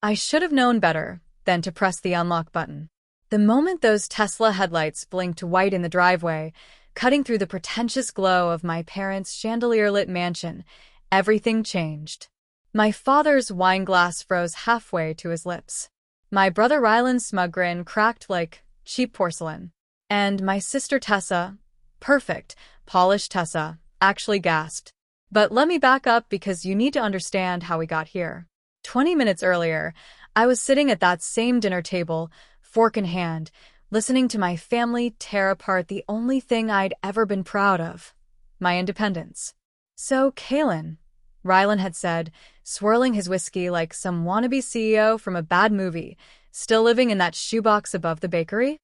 I should have known better than to press the unlock button. The moment those Tesla headlights blinked white in the driveway, cutting through the pretentious glow of my parents' chandelier-lit mansion, everything changed. My father's wine glass froze halfway to his lips. My brother Ryland's smug grin cracked like cheap porcelain. And my sister Tessa, perfect, polished Tessa, actually gasped. But let me back up because you need to understand how we got here. 20 minutes earlier, I was sitting at that same dinner table, fork in hand, listening to my family tear apart the only thing I'd ever been proud of, my independence. So, Kaylin, Rylan had said, swirling his whiskey like some wannabe CEO from a bad movie, still living in that shoebox above the bakery?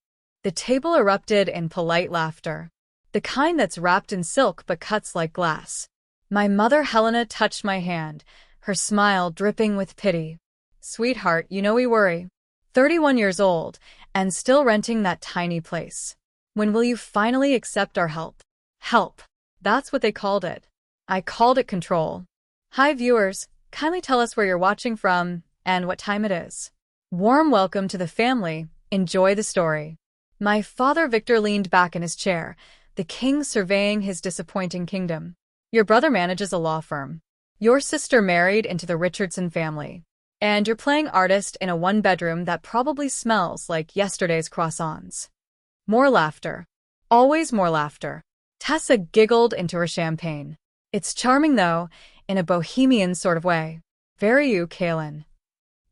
The table erupted in polite laughter, the kind that's wrapped in silk but cuts like glass. My mother Helena touched my hand, her smile dripping with pity. Sweetheart, you know we worry. 31 years old, and still renting that tiny place. When will you finally accept our help? Help. That's what they called it. I called it control. Hi viewers, kindly tell us where you're watching from and what time it is. Warm welcome to the family. Enjoy the story. My father Victor leaned back in his chair, the king surveying his disappointing kingdom. Your brother manages a law firm. Your sister married into the Richardson family. And you're playing artist in a one-bedroom that probably smells like yesterday's croissants. More laughter. Always more laughter. Tessa giggled into her champagne. It's charming, though, in a bohemian sort of way. Very you, Kaylin.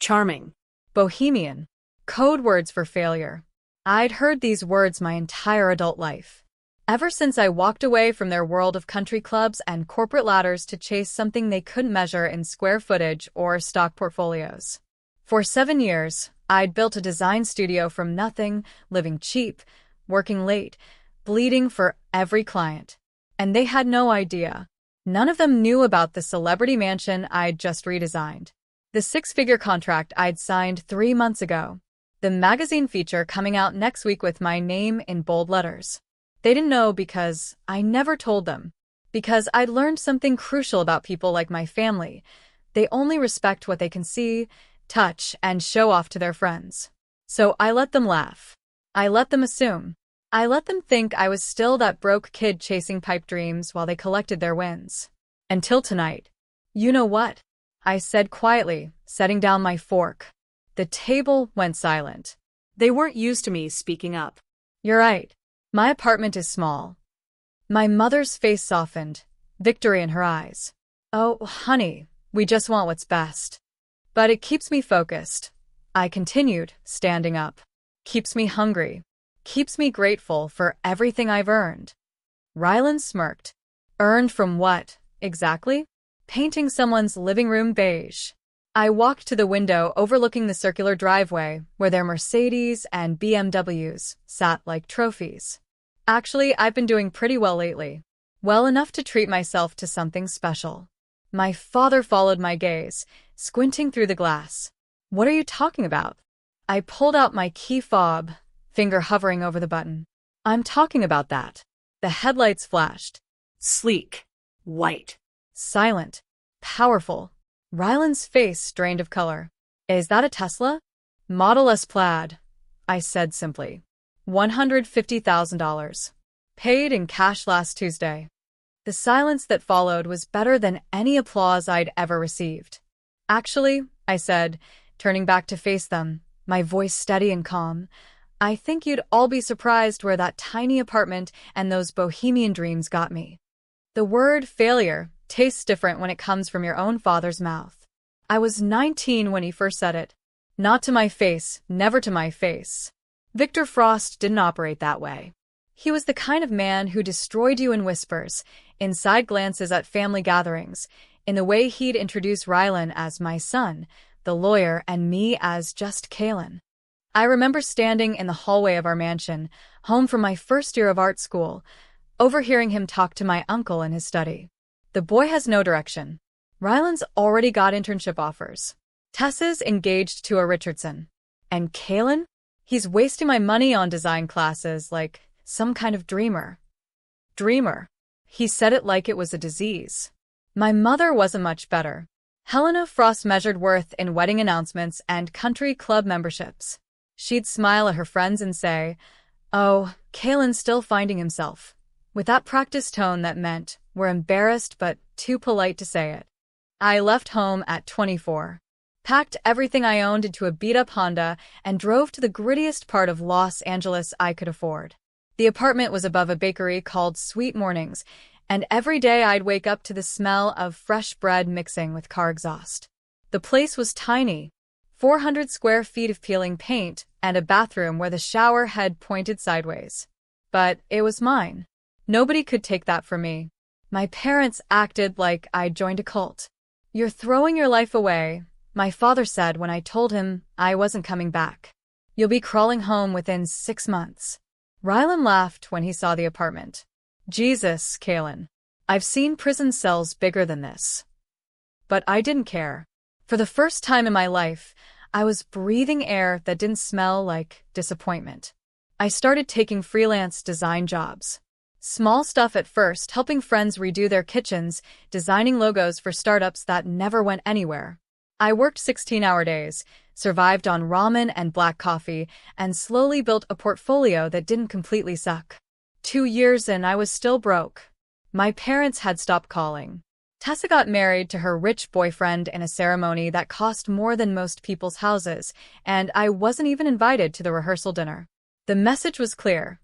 Charming. Bohemian. Code words for failure. I'd heard these words my entire adult life. Ever since I walked away from their world of country clubs and corporate ladders to chase something they couldn't measure in square footage or stock portfolios. For 7 years, I'd built a design studio from nothing, living cheap, working late, bleeding for every client. And they had no idea. None of them knew about the celebrity mansion I'd just redesigned. The 6-figure contract I'd signed 3 months ago. The magazine feature coming out next week with my name in bold letters. They didn't know because I never told them. Because I'd learned something crucial about people like my family. They only respect what they can see, touch, and show off to their friends. So I let them laugh. I let them assume. I let them think I was still that broke kid chasing pipe dreams while they collected their wins. Until tonight. You know what? I said quietly, setting down my fork. The table went silent. They weren't used to me speaking up. You're right. My apartment is small. My mother's face softened, victory in her eyes. Oh, honey, we just want what's best. But it keeps me focused. I continued, standing up. Keeps me hungry. Keeps me grateful for everything I've earned. Rylan smirked. Earned from what, exactly? Painting someone's living room beige. I walked to the window overlooking the circular driveway where their Mercedes and BMWs sat like trophies. Actually, I've been doing pretty well lately. Well enough to treat myself to something special. My father followed my gaze, squinting through the glass. What are you talking about? I pulled out my key fob, finger hovering over the button. I'm talking about that. The headlights flashed. Sleek. White. Silent. Powerful. Rylan's face drained of color. Is that a Tesla? Model S Plaid, I said simply. $150,000. Paid in cash last Tuesday. The silence that followed was better than any applause I'd ever received. Actually, I said, turning back to face them, my voice steady and calm, I think you'd all be surprised where that tiny apartment and those bohemian dreams got me. The word failure tastes different when it comes from your own father's mouth. I was 19 when he first said it. Not to my face, never to my face. Victor Frost didn't operate that way. He was the kind of man who destroyed you in whispers, in side glances at family gatherings, in the way he'd introduce Rylan as my son, the lawyer, and me as just Kaylin. I remember standing in the hallway of our mansion, home from my first year of art school, overhearing him talk to my uncle in his study. The boy has no direction. Rylan's already got internship offers. Tessa's engaged to a Richardson. And Kaylin? He's wasting my money on design classes like some kind of dreamer. Dreamer. He said it like it was a disease. My mother wasn't much better. Helena Frost measured worth in wedding announcements and country club memberships. She'd smile at her friends and say, "Oh, Kalen's still finding himself," with that practiced tone that meant we're embarrassed but too polite to say it. I left home at 24, packed everything I owned into a beat-up Honda, and drove to the grittiest part of Los Angeles I could afford. The apartment was above a bakery called Sweet Mornings, and every day I'd wake up to the smell of fresh bread mixing with car exhaust. The place was tiny, 400 square feet of peeling paint, and a bathroom where the shower head pointed sideways. But it was mine. Nobody could take that from me. My parents acted like I'd joined a cult. "You're throwing your life away," my father said when I told him I wasn't coming back. "You'll be crawling home within 6 months. Rylan laughed when he saw the apartment. "Jesus, Kalen. I've seen prison cells bigger than this." But I didn't care. For the first time in my life, I was breathing air that didn't smell like disappointment. I started taking freelance design jobs. Small stuff at first, helping friends redo their kitchens, designing logos for startups that never went anywhere. I worked 16-hour days, survived on ramen and black coffee, and slowly built a portfolio that didn't completely suck. 2 years in, I was still broke. My parents had stopped calling. Tessa got married to her rich boyfriend in a ceremony that cost more than most people's houses, and I wasn't even invited to the rehearsal dinner. The message was clear.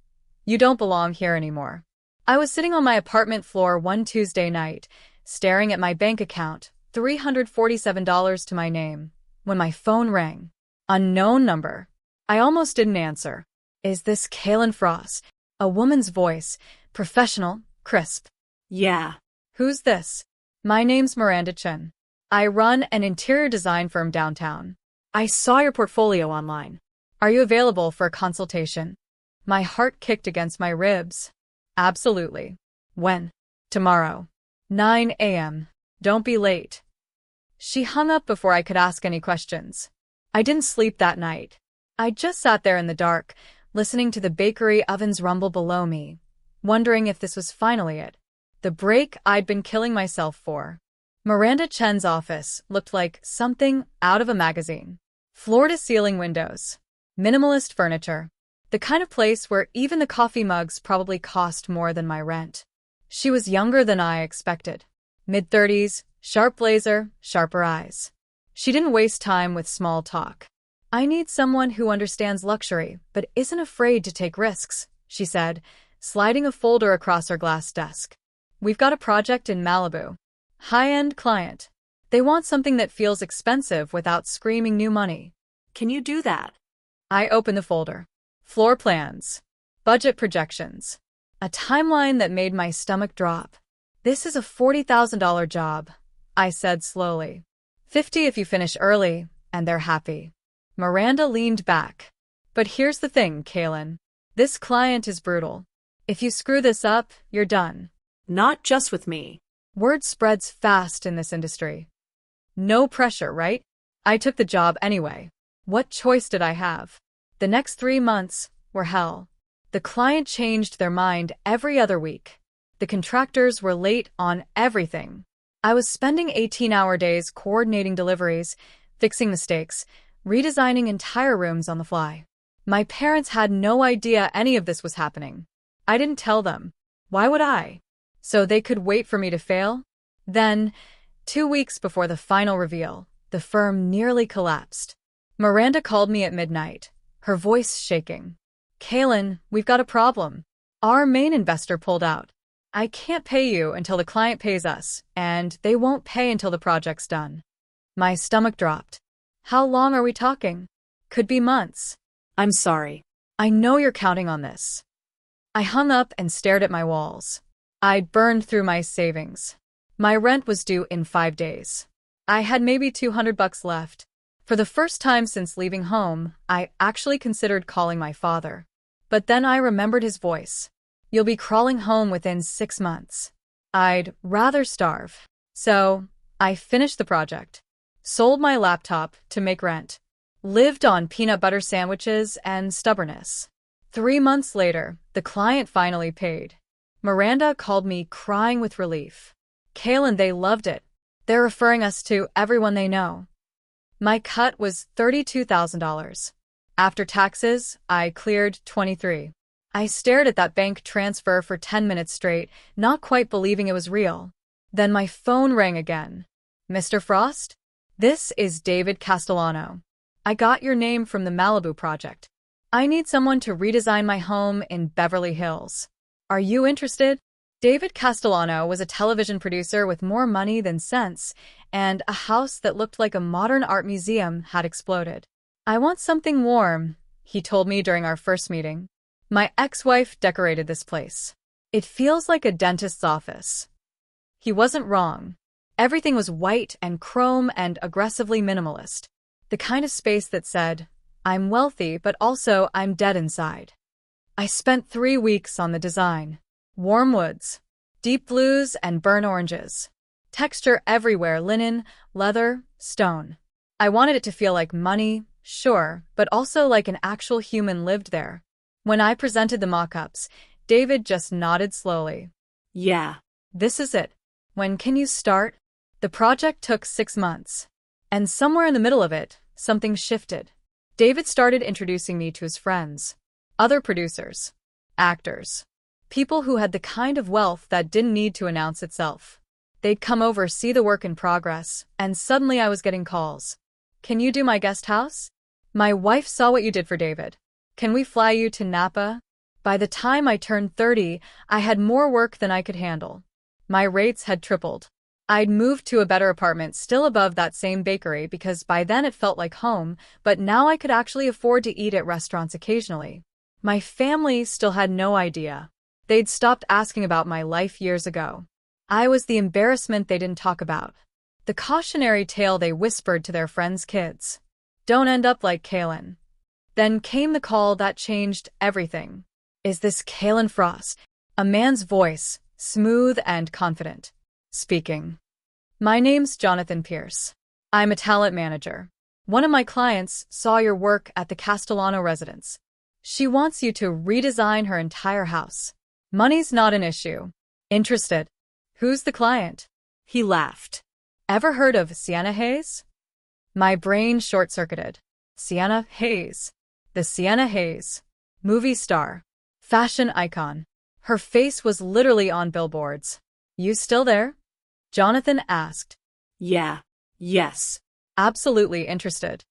You don't belong here anymore. I was sitting on my apartment floor one Tuesday night, staring at my bank account, $347 to my name, when my phone rang. Unknown number. I almost didn't answer. "Is this Kalen Frost?" A woman's voice, professional, crisp. Yeah. "Who's this?" "My name's Miranda Chen. I run an interior design firm downtown. I saw your portfolio online. Are you available for a consultation?" My heart kicked against my ribs. "Absolutely." "When?" "Tomorrow. 9 a.m. Don't be late." She hung up before I could ask any questions. I didn't sleep that night. I just sat there in the dark, listening to the bakery ovens rumble below me, wondering if this was finally it. The break I'd been killing myself for. Miranda Chen's office looked like something out of a magazine. Floor-to-ceiling windows. Minimalist furniture. The kind of place where even the coffee mugs probably cost more than my rent. She was younger than I expected. Mid-30s, sharp blazer, sharper eyes. She didn't waste time with small talk. "I need someone who understands luxury, but isn't afraid to take risks," she said, sliding a folder across her glass desk. "We've got a project in Malibu. High-end client. They want something that feels expensive without screaming new money." Can you do that? I opened the folder. Floor plans. Budget projections. A timeline that made my stomach drop. "This is a $40,000 job," I said slowly. "50 if you finish early, and they're happy." Miranda leaned back. "But here's the thing, Kalen. This client is brutal. If you screw this up, you're done." Not just with me. Word spreads fast in this industry. No pressure, right? I took the job anyway. What choice did I have? The next 3 months were hell. The client changed their mind every other week. The contractors were late on everything. I was spending 18-hour days coordinating deliveries, fixing mistakes, redesigning entire rooms on the fly. My parents had no idea any of this was happening. I didn't tell them. Why would I? So they could wait for me to fail? Then, 2 weeks before the final reveal, the firm nearly collapsed. Miranda called me at midnight, her voice shaking. "Kalen, we've got a problem. Our main investor pulled out. I can't pay you until the client pays us, and they won't pay until the project's done." My stomach dropped. "How long are we talking?" "Could be months." I'm sorry. "I know you're counting on this." I hung up and stared at my walls. I'd burned through my savings. My rent was due in 5 days. I had maybe $200 left. For the first time since leaving home, I actually considered calling my father. But then I remembered his voice. "You'll be crawling home within 6 months." I'd rather starve. So, I finished the project. Sold my laptop to make rent. Lived on peanut butter sandwiches and stubbornness. 3 months later, the client finally paid. Miranda called me crying with relief. "Kalen, they loved it. They're referring us to everyone they know. My cut was $32,000. After taxes, I cleared 23. I stared at that bank transfer for 10 minutes straight, not quite believing it was real. Then my phone rang again. Mr. Frost? This is David Castellano. I got your name from the Malibu project. I need someone to redesign my home in Beverly Hills. Are you interested? David Castellano was a television producer with more money than sense, and a house that looked like a modern art museum had exploded. I want something warm, he told me during our first meeting. My ex-wife decorated this place. It feels like a dentist's office. He wasn't wrong. Everything was white and chrome and aggressively minimalist. The kind of space that said, I'm wealthy, but also I'm dead inside. I spent 3 weeks on the design. Warm woods, deep blues and burnt oranges. Texture everywhere, linen, leather, stone. I wanted it to feel like money, sure, but also like an actual human lived there. When I presented the mock-ups, David just nodded slowly. Yeah. This is it. When can you start? The project took 6 months. And somewhere in the middle of it, something shifted. David started introducing me to his friends, other producers, actors, people who had the kind of wealth that didn't need to announce itself. They'd come over, see the work in progress, and suddenly I was getting calls. Can you do my guest house? My wife saw what you did for David. Can we fly you to Napa? By the time I turned 30, I had more work than I could handle. My rates had tripled. I'd moved to a better apartment still above that same bakery because by then it felt like home, but now I could actually afford to eat at restaurants occasionally. My family still had no idea. They'd stopped asking about my life years ago. I was the embarrassment they didn't talk about. The cautionary tale they whispered to their friends' kids. Don't end up like Kaylin. Then came the call that changed everything. Is this Kaylin Frost? A man's voice, smooth and confident, speaking. My name's Jonathan Pierce. I'm a talent manager. One of my clients saw your work at the Castellano residence. She wants you to redesign her entire house. Money's not an issue. Interested? Who's the client? He laughed. Ever heard of Sienna Hayes? My brain short-circuited. Sienna Hayes. The Sienna Hayes. Movie star. Fashion icon. Her face was literally on billboards. You still there? Jonathan asked. Yeah. Yes. Absolutely interested.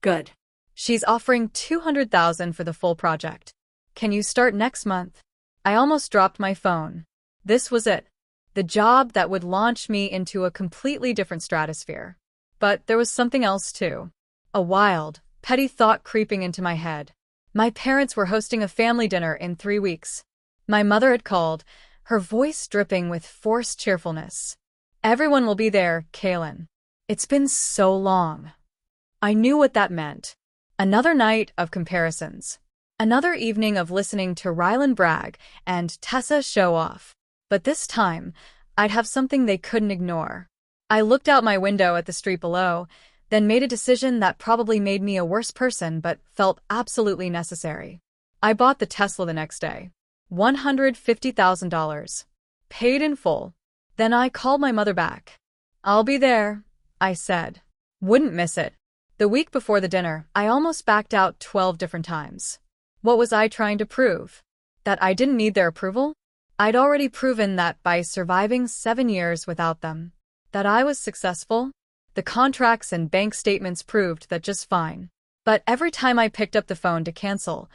Good. She's offering $200,000 for the full project. Can you start next month? I almost dropped my phone. This was it. The job that would launch me into a completely different stratosphere. But there was something else too. A wild, petty thought creeping into my head. My parents were hosting a family dinner in 3 weeks. My mother had called, her voice dripping with forced cheerfulness. Everyone will be there, Kaylin. It's been so long. I knew what that meant. Another night of comparisons. Another evening of listening to Rylan brag and Tessa show off. But this time, I'd have something they couldn't ignore. I looked out my window at the street below, then made a decision that probably made me a worse person but felt absolutely necessary. I bought the Tesla the next day. $150,000. Paid in full. Then I called my mother back. I'll be there, I said. Wouldn't miss it. The week before the dinner, I almost backed out 12 different times. What was I trying to prove? That I didn't need their approval? I'd already proven that by surviving 7 years without them. That I was successful. The contracts and bank statements proved that just fine. But every time I picked up the phone to cancel,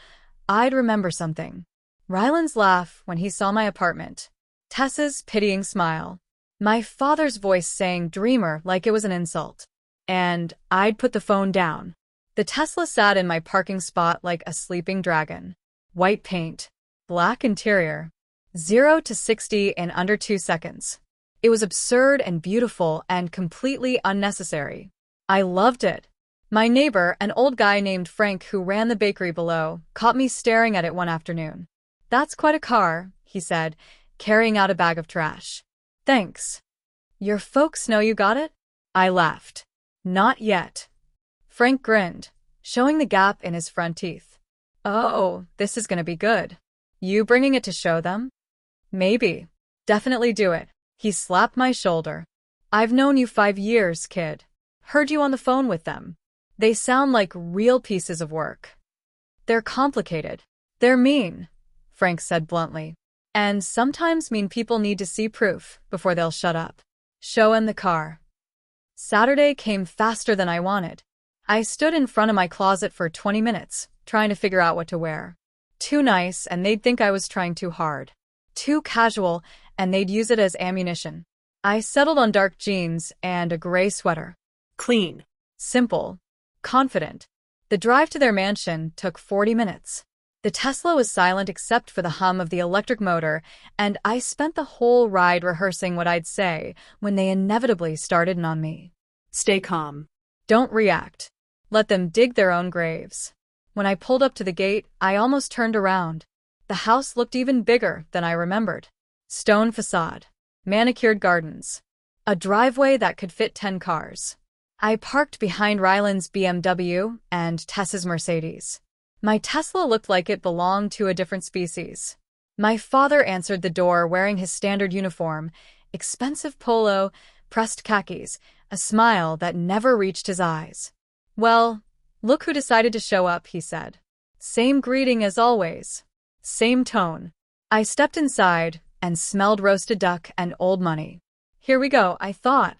I'd remember something. Rylan's laugh when he saw my apartment. Tessa's pitying smile. My father's voice saying dreamer like it was an insult. And I'd put the phone down. The Tesla sat in my parking spot like a sleeping dragon. White paint. Black interior. 0 to 60 in under 2 seconds. It was absurd and beautiful and completely unnecessary. I loved it. My neighbor, an old guy named Frank who ran the bakery below, caught me staring at it one afternoon. That's quite a car, he said, carrying out a bag of trash. Thanks. Your folks know you got it? I laughed. Not yet. Frank grinned, showing the gap in his front teeth. Oh, this is gonna be good. You bringing it to show them? Maybe. Definitely do it. He slapped my shoulder. I've known you 5 years, kid. Heard you on the phone with them. They sound like real pieces of work. They're complicated. They're mean, Frank said bluntly. And sometimes mean people need to see proof before they'll shut up. Show in the car. Saturday came faster than I wanted. I stood in front of my closet for 20 minutes, trying to figure out what to wear. Too nice, and they'd think I was trying too hard. Too casual, and they'd use it as ammunition. I settled on dark jeans and a gray sweater. Clean. Simple. Confident. The drive to their mansion took 40 minutes. The Tesla was silent except for the hum of the electric motor, and I spent the whole ride rehearsing what I'd say when they inevitably started in on me. Stay calm. Don't react. Let them dig their own graves. When I pulled up to the gate, I almost turned around. The house looked even bigger than I remembered. Stone facade. Manicured gardens. A driveway that could fit 10 cars. I parked behind Ryland's BMW and Tess's Mercedes. My Tesla looked like it belonged to a different species. My father answered the door wearing his standard uniform, expensive polo, pressed khakis, a smile that never reached his eyes. Well, look who decided to show up, he said. Same greeting as always. Same tone. I stepped inside and smelled roasted duck and old money. Here we go, I thought.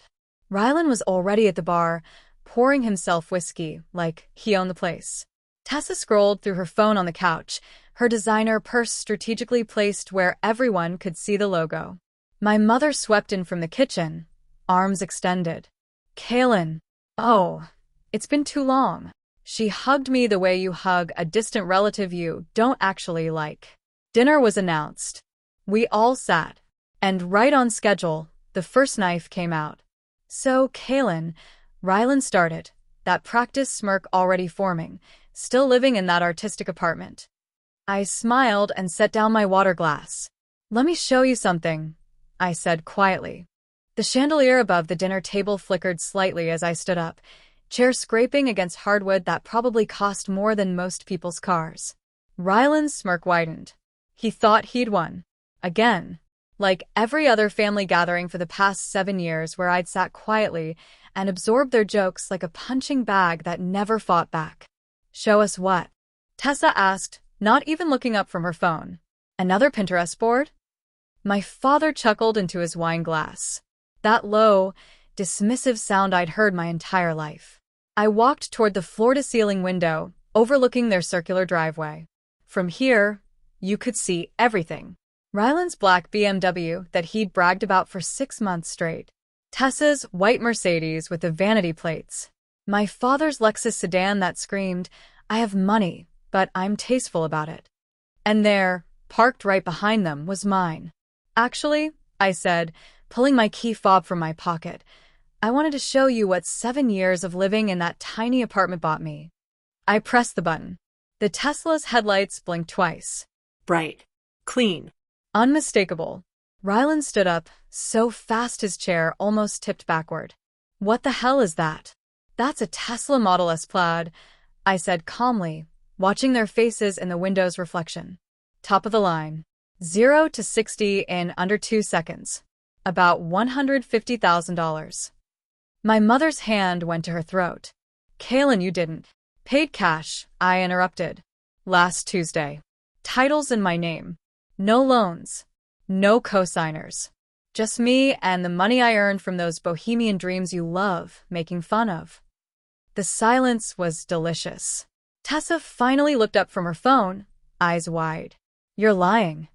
Ryland was already at the bar, pouring himself whiskey like he owned the place. Tessa scrolled through her phone on the couch, her designer purse strategically placed where everyone could see the logo. My mother swept in from the kitchen, arms extended. Kaylin. Oh, it's been too long. She hugged me the way you hug a distant relative you don't actually like. Dinner was announced. We all sat. And right on schedule, the first knife came out. So, Kaylin, Ryland started, that practice smirk already forming, still living in that artistic apartment. I smiled and set down my water glass. Let me show you something, I said quietly. The chandelier above the dinner table flickered slightly as I stood up, chair scraping against hardwood that probably cost more than most people's cars. Ryland's smirk widened. He thought he'd won. Again. Like every other family gathering for the past 7 years where I'd sat quietly and absorbed their jokes like a punching bag that never fought back. Show us what? Tessa asked, not even looking up from her phone. Another Pinterest board? My father chuckled into his wine glass. That low, dismissive sound I'd heard my entire life. I walked toward the floor-to-ceiling window, overlooking their circular driveway. From here, you could see everything. Ryland's black BMW that he'd bragged about for 6 months straight. Tessa's white Mercedes with the vanity plates. My father's Lexus sedan that screamed, I have money, but I'm tasteful about it. And there, parked right behind them, was mine. Actually, I said, pulling my key fob from my pocket, I wanted to show you what 7 years of living in that tiny apartment bought me. I pressed the button. The Tesla's headlights blinked twice. Bright. Clean. Unmistakable. Ryland stood up, so fast his chair almost tipped backward. What the hell is that? That's a Tesla Model S Plaid, I said calmly, watching their faces in the window's reflection. Top of the line. 0 to 60 in under 2 seconds. About $150,000. My mother's hand went to her throat. Kaylin, you didn't. Paid cash, I interrupted. Last Tuesday. Titles in my name. No loans. No co-signers. Just me and the money I earned from those bohemian dreams you love making fun of. The silence was delicious. Tessa finally looked up from her phone, eyes wide. You're lying.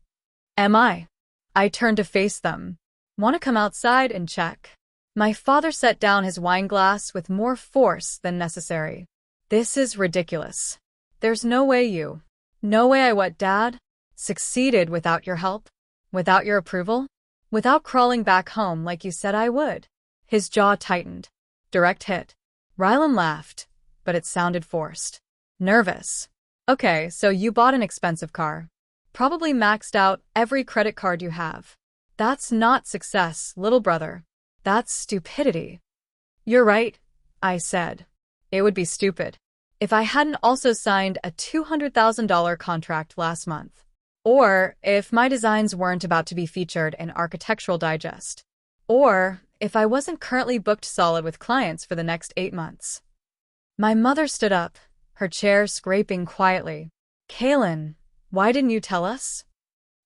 Am I? I turned to face them. Want to come outside and check? My father set down his wine glass with more force than necessary. This is ridiculous. There's no way you. No way I what, Dad? Succeeded without your help? Without your approval? Without crawling back home like you said I would? His jaw tightened. Direct hit. Ryland laughed, but it sounded forced. Nervous. Okay, so you bought an expensive car. Probably maxed out every credit card you have. That's not success, little brother. That's stupidity. You're right, I said. It would be stupid if I hadn't also signed a $200,000 contract last month. Or if my designs weren't about to be featured in Architectural Digest. Or if I wasn't currently booked solid with clients for the next 8 months. My mother stood up, her chair scraping quietly. Kaylin, why didn't you tell us?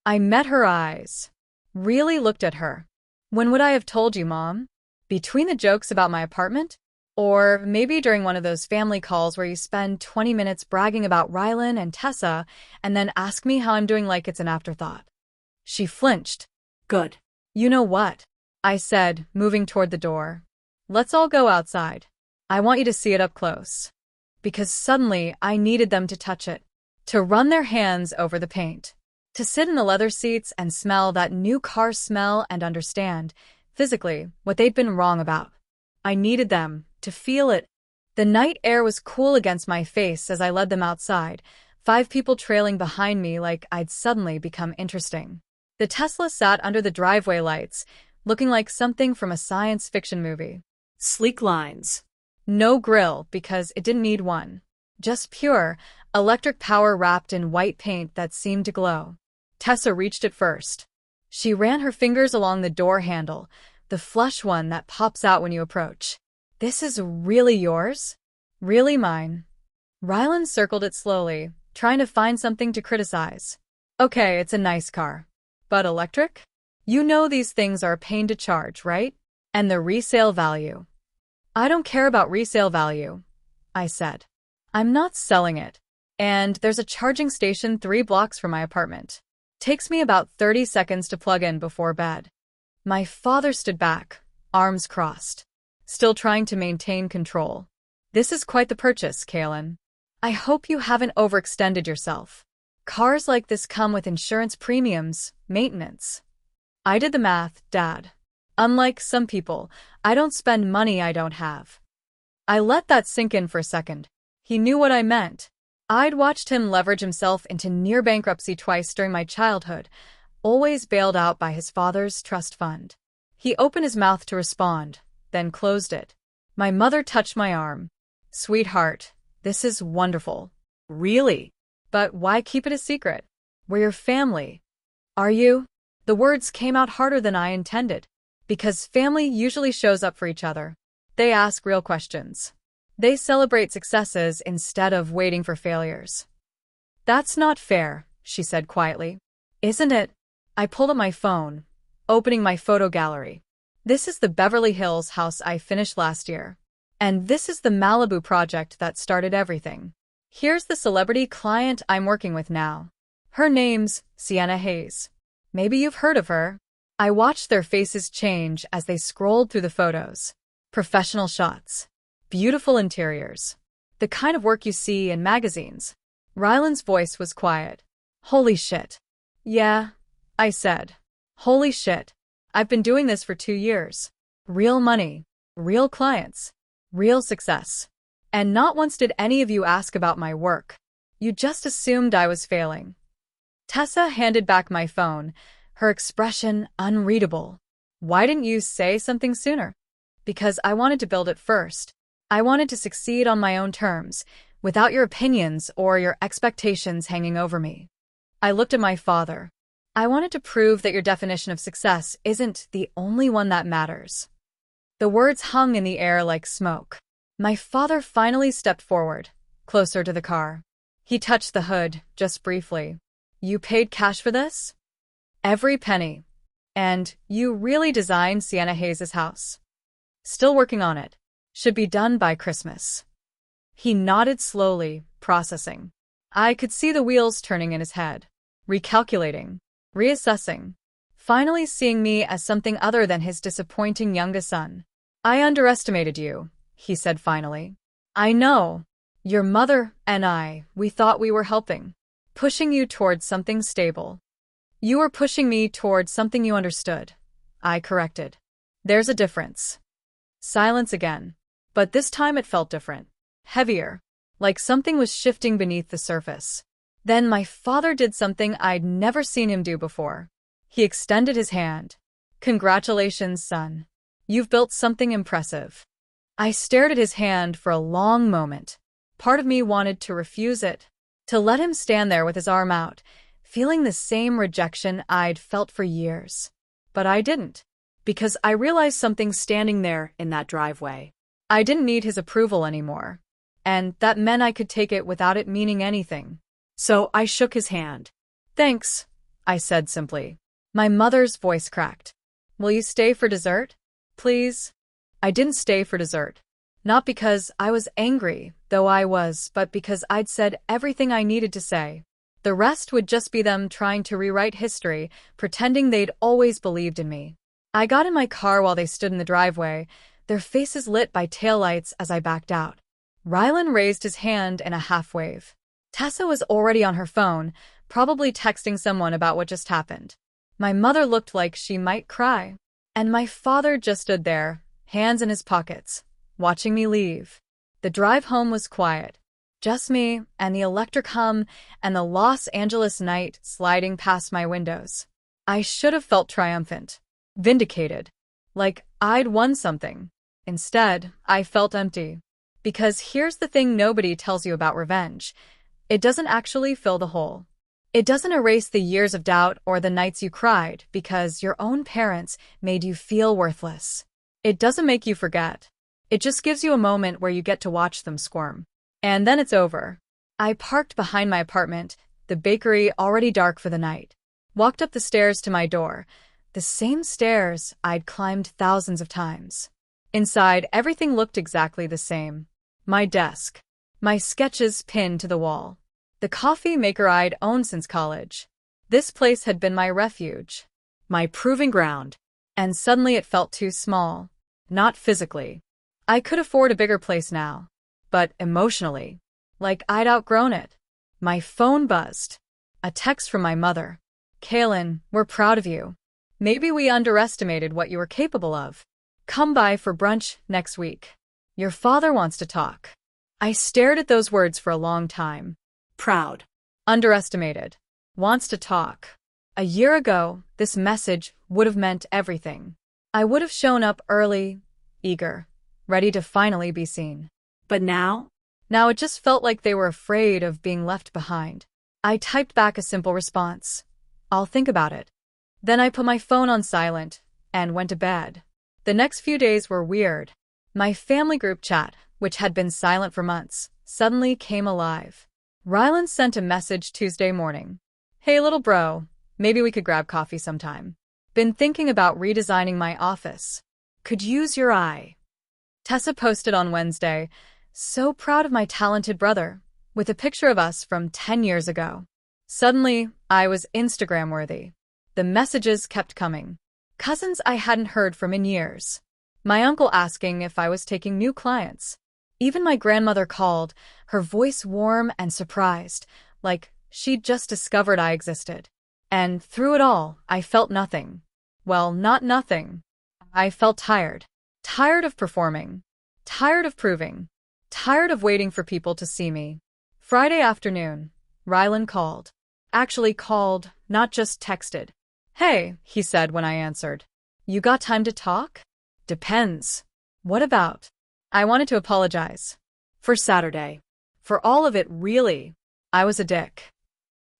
I met her eyes. Really looked at her. When would I have told you, Mom? Between the jokes about my apartment? Or maybe during one of those family calls where you spend 20 minutes bragging about Rylan and Tessa and then ask me how I'm doing like it's an afterthought. She flinched. Good. You know what? I said, moving toward the door. Let's all go outside. I want you to see it up close. Because suddenly I needed them to touch it, to run their hands over the paint, to sit in the leather seats and smell that new car smell and understand, physically, what they'd been wrong about. I needed them to feel it. The night air was cool against my face as I led them outside, 5 people trailing behind me like I'd suddenly become interesting. The Tesla sat under the driveway lights, looking like something from a science fiction movie. Sleek lines. No grill, because it didn't need one. Just pure, electric power wrapped in white paint that seemed to glow. Tessa reached it first. She ran her fingers along the door handle, the flush one that pops out when you approach. This is really yours? Really mine? Rylan circled it slowly, trying to find something to criticize. Okay, it's a nice car. But electric? You know these things are a pain to charge, right? And the resale value. I don't care about resale value, I said. I'm not selling it. And there's a charging station 3 blocks from my apartment. Takes me about 30 seconds to plug in before bed. My father stood back, arms crossed, still trying to maintain control. This is quite the purchase, Kaylin. I hope you haven't overextended yourself. Cars like this come with insurance premiums, maintenance. I did the math, Dad. Unlike some people, I don't spend money I don't have. I let that sink in for a second. He knew what I meant. I'd watched him leverage himself into near bankruptcy twice during my childhood, always bailed out by his father's trust fund. He opened his mouth to respond, then closed it. My mother touched my arm. Sweetheart, this is wonderful. Really? But why keep it a secret? We're your family. Are you? The words came out harder than I intended. Because family usually shows up for each other. They ask real questions. They celebrate successes instead of waiting for failures. That's not fair, she said quietly. Isn't it? I pulled up my phone, opening my photo gallery. This is the Beverly Hills house I finished last year. And this is the Malibu project that started everything. Here's the celebrity client I'm working with now. Her name's Sienna Hayes. Maybe you've heard of her. I watched their faces change as they scrolled through the photos. Professional shots. Beautiful interiors. The kind of work you see in magazines. Rylan's voice was quiet. Holy shit. Yeah, I said. Holy shit. I've been doing this for 2 years. Real money. Real clients. Real success. And not once did any of you ask about my work. You just assumed I was failing. Tessa handed back my phone, her expression unreadable. Why didn't you say something sooner? Because I wanted to build it first. I wanted to succeed on my own terms, without your opinions or your expectations hanging over me. I looked at my father. I wanted to prove that your definition of success isn't the only one that matters. The words hung in the air like smoke. My father finally stepped forward, closer to the car. He touched the hood, just briefly. You paid cash for this? Every penny. And you really designed Sienna Hayes' house. Still working on it. Should be done by Christmas. He nodded slowly, processing. I could see the wheels turning in his head. Recalculating. Reassessing. Finally seeing me as something other than his disappointing youngest son. I underestimated you, he said finally. I know. Your mother and we thought we were helping. Pushing you towards something stable. You were pushing me towards something you understood. I corrected. There's a difference. Silence again. But this time it felt different. Heavier. Like something was shifting beneath the surface. Then my father did something I'd never seen him do before. He extended his hand. Congratulations, son. You've built something impressive. I stared at his hand for a long moment. Part of me wanted to refuse it. To let him stand there with his arm out, feeling the same rejection I'd felt for years. But I didn't. Because I realized something standing there in that driveway. I didn't need his approval anymore, and that meant I could take it without it meaning anything. So I shook his hand. Thanks, I said simply. My mother's voice cracked. Will you stay for dessert? Please? I didn't stay for dessert. Not because I was angry, though I was, but because I'd said everything I needed to say. The rest would just be them trying to rewrite history, pretending they'd always believed in me. I got in my car while they stood in the driveway, their faces lit by taillights as I backed out. Rylan raised his hand in a half-wave. Tessa was already on her phone, probably texting someone about what just happened. My mother looked like she might cry. And my father just stood there, hands in his pockets, watching me leave. The drive home was quiet. Just me and the electric hum and the Los Angeles night sliding past my windows. I should have felt triumphant, vindicated, like I'd won something. Instead, I felt empty. Because here's the thing nobody tells you about revenge. It doesn't actually fill the hole. It doesn't erase the years of doubt or the nights you cried because your own parents made you feel worthless. It doesn't make you forget. It just gives you a moment where you get to watch them squirm. And then it's over. I parked behind my apartment, the bakery already dark for the night. Walked up the stairs to my door, the same stairs I'd climbed thousands of times. Inside, everything looked exactly the same. My desk. My sketches pinned to the wall. The coffee maker I'd owned since college. This place had been my refuge. My proving ground. And suddenly it felt too small. Not physically. I could afford a bigger place now. But emotionally. Like I'd outgrown it. My phone buzzed. A text from my mother. Kaylin, we're proud of you. Maybe we underestimated what you were capable of. Come by for brunch next week. Your father wants to talk. I stared at those words for a long time. Proud. Underestimated. Wants to talk. A year ago, this message would have meant everything. I would have shown up early, eager, ready to finally be seen. But now? Now it just felt like they were afraid of being left behind. I typed back a simple response. I'll think about it. Then I put my phone on silent and went to bed. The next few days were weird. My family group chat, which had been silent for months, suddenly came alive. Rylan sent a message Tuesday morning. Hey little bro, maybe we could grab coffee sometime. Been thinking about redesigning my office. Could use your eye. Tessa posted on Wednesday, so proud of my talented brother, with a picture of us from 10 years ago. Suddenly, I was Instagram-worthy. The messages kept coming. Cousins I hadn't heard from in years. My uncle asking if I was taking new clients. Even my grandmother called, her voice warm and surprised, like she'd just discovered I existed. And through it all, I felt nothing. Well, not nothing. I felt tired. Tired of performing. Tired of proving. Tired of waiting for people to see me. Friday afternoon, Rylan called. Actually called, not just texted. Hey, he said when I answered. You got time to talk? Depends. What about? I wanted to apologize. For Saturday. For all of it, really. I was a dick.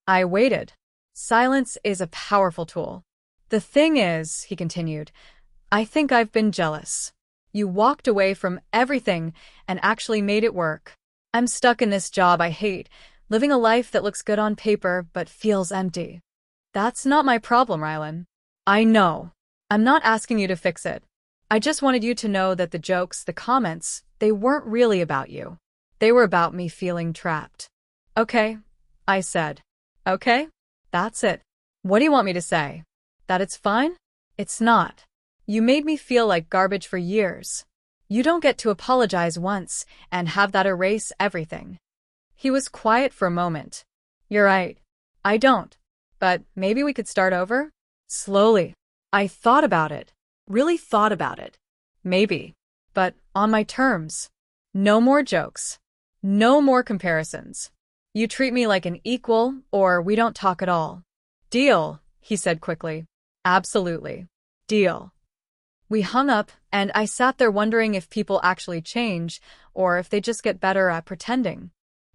I waited. Silence is a powerful tool. The thing is, he continued, I think I've been jealous. You walked away from everything and actually made it work. I'm stuck in this job I hate, living a life that looks good on paper but feels empty. That's not my problem, Rylan. I know. I'm not asking you to fix it. I just wanted you to know that the jokes, the comments, they weren't really about you. They were about me feeling trapped. Okay, I said. Okay, that's it. What do you want me to say? That it's fine? It's not. You made me feel like garbage for years. You don't get to apologize once and have that erase everything. He was quiet for a moment. You're right. I don't. But maybe we could start over? Slowly. I thought about it. Really thought about it. Maybe. But on my terms. No more jokes. No more comparisons. You treat me like an equal, or we don't talk at all. Deal, he said quickly. Absolutely. Deal. We hung up, and I sat there wondering if people actually change, or if they just get better at pretending.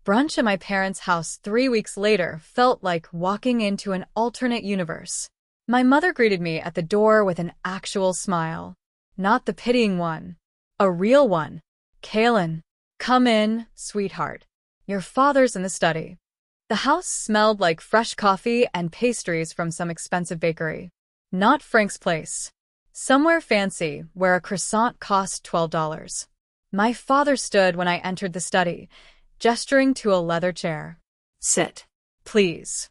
Brunch at my parents' house 3 weeks later felt like walking into an alternate universe. My mother greeted me at the door with an actual smile. Not the pitying one. A real one. "Kaylin, come in, sweetheart. Your father's in the study." The house smelled like fresh coffee and pastries from some expensive bakery. Not Frank's place. Somewhere fancy, where a croissant cost $12. My father stood when I entered the study, gesturing to a leather chair. "Sit." "Please."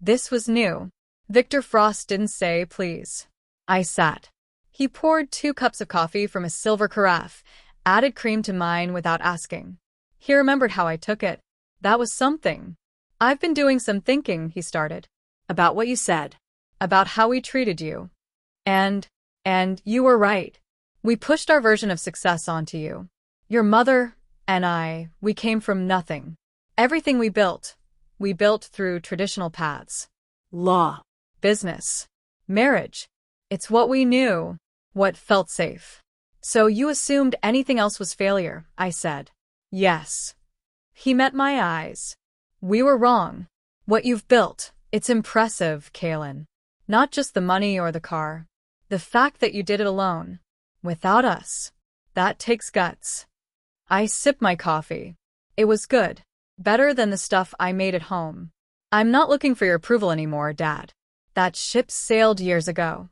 This was new. Victor Frost didn't say please. I sat. He poured 2 cups of coffee from a silver carafe, added cream to mine without asking. He remembered how I took it. That was something. "I've been doing some thinking," he started. "About what you said." "About how we treated you. And you were right. We pushed our version of success onto you. Your mother and I, we came from nothing. Everything we built through traditional paths. Law. Business. Marriage. It's what we knew, what felt safe." "So you assumed anything else was failure," I said. "Yes." He met my eyes. "We were wrong. What you've built, it's impressive, Kaylin. Not just the money or the car. The fact that you did it alone. Without us. That takes guts." I sipped my coffee. It was good. Better than the stuff I made at home. "I'm not looking for your approval anymore, Dad. That ship sailed years ago."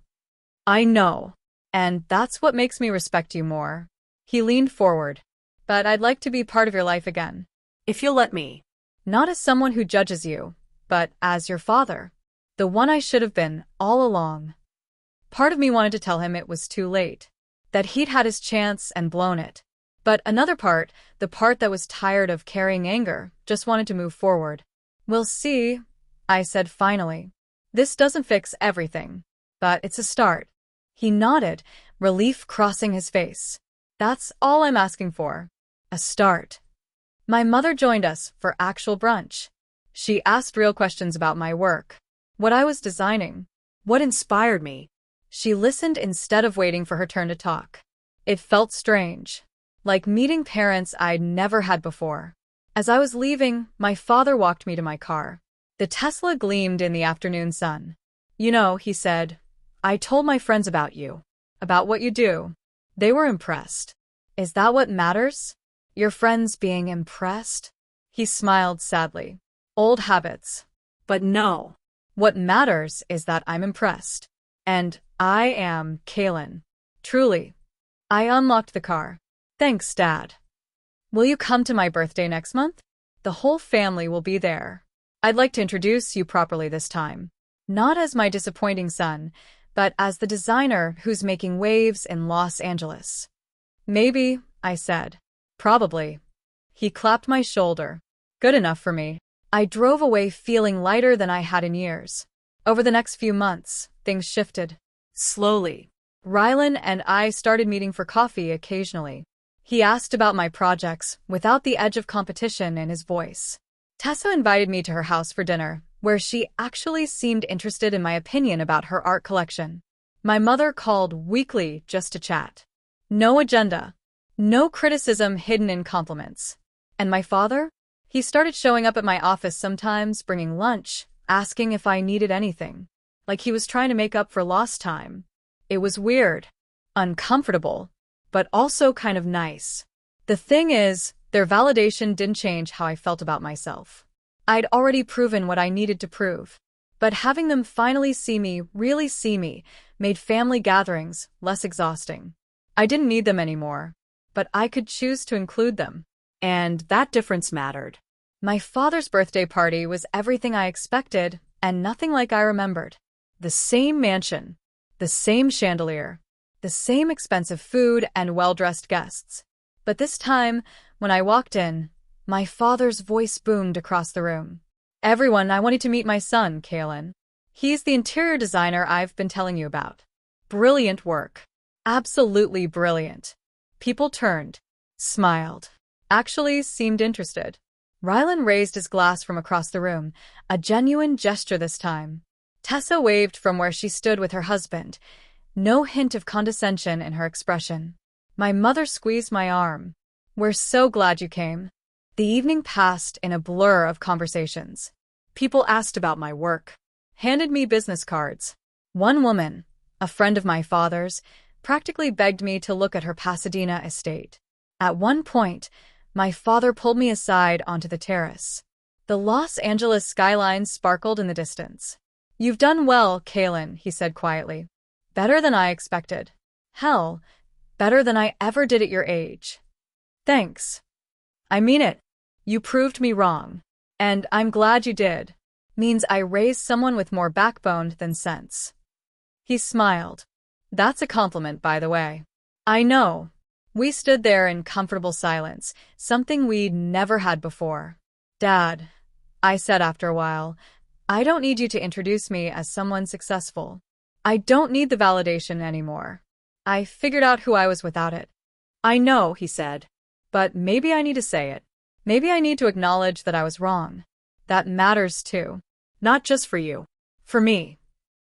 "I know. And that's what makes me respect you more." He leaned forward. "But I'd like to be part of your life again." "If you'll let me." "Not as someone who judges you, but as your father. The one I should have been all along." Part of me wanted to tell him it was too late, that he'd had his chance and blown it. But another part, the part that was tired of carrying anger, just wanted to move forward. "We'll see," I said finally. "This doesn't fix everything, but it's a start." He nodded, relief crossing his face. "That's all I'm asking for. A start." My mother joined us for actual brunch. She asked real questions about my work, what I was designing, What inspired me. She listened instead of waiting for her turn to talk. It felt strange, like meeting parents I'd never had before. As I was leaving, my father walked me to my car. The Tesla gleamed in the afternoon sun. "You know," he said, "I told my friends about you, about what you do. They were impressed. Is that what matters? Your friends being impressed?" He smiled sadly. "Old habits." But no. "What matters is that I'm impressed. And I am, Kaylin. Truly." I unlocked the car. "Thanks, Dad. Will you come to my birthday next month? The whole family will be there. I'd like to introduce you properly this time. Not as my disappointing son, but as the designer who's making waves in Los Angeles." "Maybe," I said. "Probably." He clapped my shoulder. Good enough for me. I drove away feeling lighter than I had in years. Over the next few months, things shifted. Slowly. Rylan and I started meeting for coffee occasionally. He asked about my projects, without the edge of competition in his voice. Tessa invited me to her house for dinner, where she actually seemed interested in my opinion about her art collection. My mother called weekly just to chat. No agenda. No criticism hidden in compliments. And my father? He started showing up at my office sometimes, bringing lunch, asking if I needed anything. Like he was trying to make up for lost time. It was weird. Uncomfortable. But also kind of nice. The thing is, their validation didn't change how I felt about myself. I'd already proven what I needed to prove. But having them finally see me, really see me, made family gatherings less exhausting. I didn't need them anymore, but I could choose to include them. And that difference mattered. My father's birthday party was everything I expected and nothing like I remembered. The same mansion, the same chandelier, the same expensive food and well-dressed guests. But this time, when I walked in, my father's voice boomed across the room. "Everyone, I want you to meet my son, Kaylin. He's the interior designer I've been telling you about. Brilliant work. Absolutely brilliant." People turned, smiled, actually seemed interested. Rylan raised his glass from across the room, a genuine gesture this time. Tessa waved from where she stood with her husband, no hint of condescension in her expression. My mother squeezed my arm. "We're so glad you came." The evening passed in a blur of conversations. People asked about my work, handed me business cards. One woman, a friend of my father's, practically begged me to look at her Pasadena estate. At one point, my father pulled me aside onto the terrace. The Los Angeles skyline sparkled in the distance. "You've done well, Kaylin," he said quietly. "Better than I expected. Hell, better than I ever did at your age." "Thanks. I mean it. You proved me wrong. And I'm glad you did. Means I raised someone with more backbone than sense." He smiled. "That's a compliment, by the way." "I know." We stood there in comfortable silence, something we'd never had before. "Dad," I said after a while, "I don't need you to introduce me as someone successful. I don't need the validation anymore. I figured out who I was without it." "I know," he said. "But maybe I need to say it. Maybe I need to acknowledge that I was wrong. That matters too. "Not just for you. For me."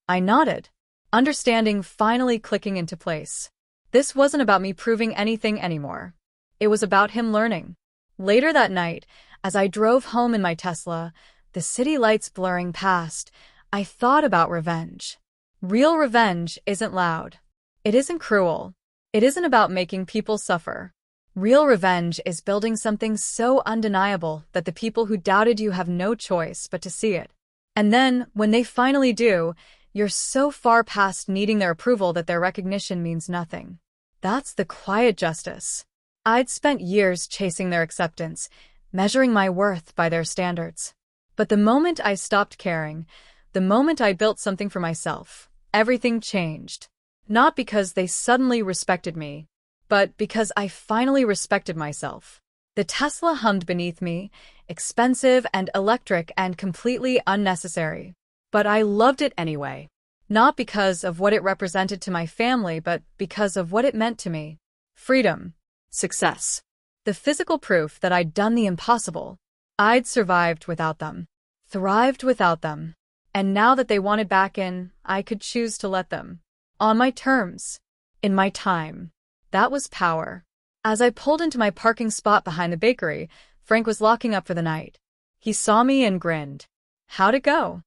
I nodded, understanding finally clicking into place. This wasn't about me proving anything anymore. It was about him learning. Later that night, as I drove home in my Tesla, the city lights blurring past, I thought about revenge. Real revenge isn't loud. It isn't cruel. It isn't about making people suffer. Real revenge is building something so undeniable that the people who doubted you have no choice but to see it. And then, when they finally do, you're so far past needing their approval that their recognition means nothing. That's the quiet justice. I'd spent years chasing their acceptance, measuring my worth by their standards. But the moment I stopped caring, the moment I built something for myself, everything changed. Not because they suddenly respected me, but because I finally respected myself. The Tesla hummed beneath me, expensive and electric and completely unnecessary. But I loved it anyway. Not because of what it represented to my family, but because of what it meant to me. Freedom. Success. The physical proof that I'd done the impossible. I'd survived without them. Thrived without them. And now that they wanted back in, I could choose to let them. On my terms. In my time. That was power. As I pulled into my parking spot behind the bakery, Frank was locking up for the night. He saw me and grinned. "How'd it go?"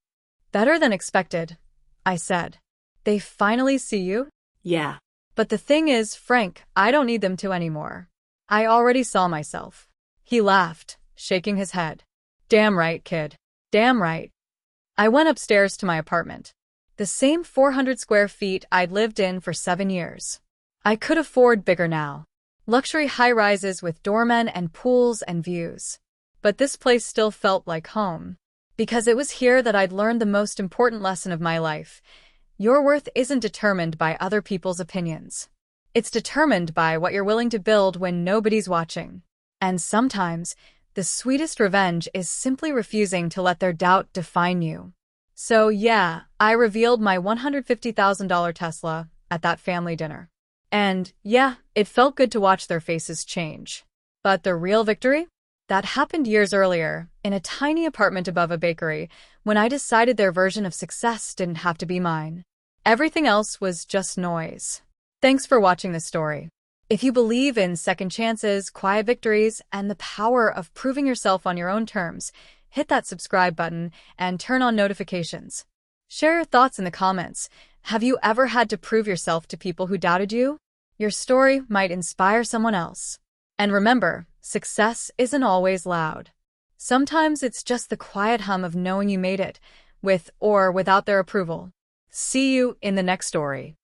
"Better than expected," I said. "They finally see you?" "Yeah. "But the thing is, Frank, I don't need them to anymore. I already saw myself." He laughed, shaking his head. "Damn right, kid. Damn right." I went upstairs to my apartment. The same 400 square feet I'd lived in for 7 years. I could afford bigger now. Luxury high-rises with doormen and pools and views. But this place still felt like home. Because it was here that I'd learned the most important lesson of my life. Your worth isn't determined by other people's opinions. It's determined by what you're willing to build when nobody's watching. And sometimes, the sweetest revenge is simply refusing to let their doubt define you. So yeah, I revealed my $150,000 Tesla at that family dinner. And yeah, it felt good to watch their faces change. But the real victory? That happened years earlier, in a tiny apartment above a bakery, when I decided their version of success didn't have to be mine. Everything else was just noise. Thanks for watching this story. If you believe in second chances, quiet victories, and the power of proving yourself on your own terms, hit that subscribe button and turn on notifications. Share your thoughts in the comments. Have you ever had to prove yourself to people who doubted you? Your story might inspire someone else. And remember, success isn't always loud. Sometimes it's just the quiet hum of knowing you made it, with or without their approval. See you in the next story.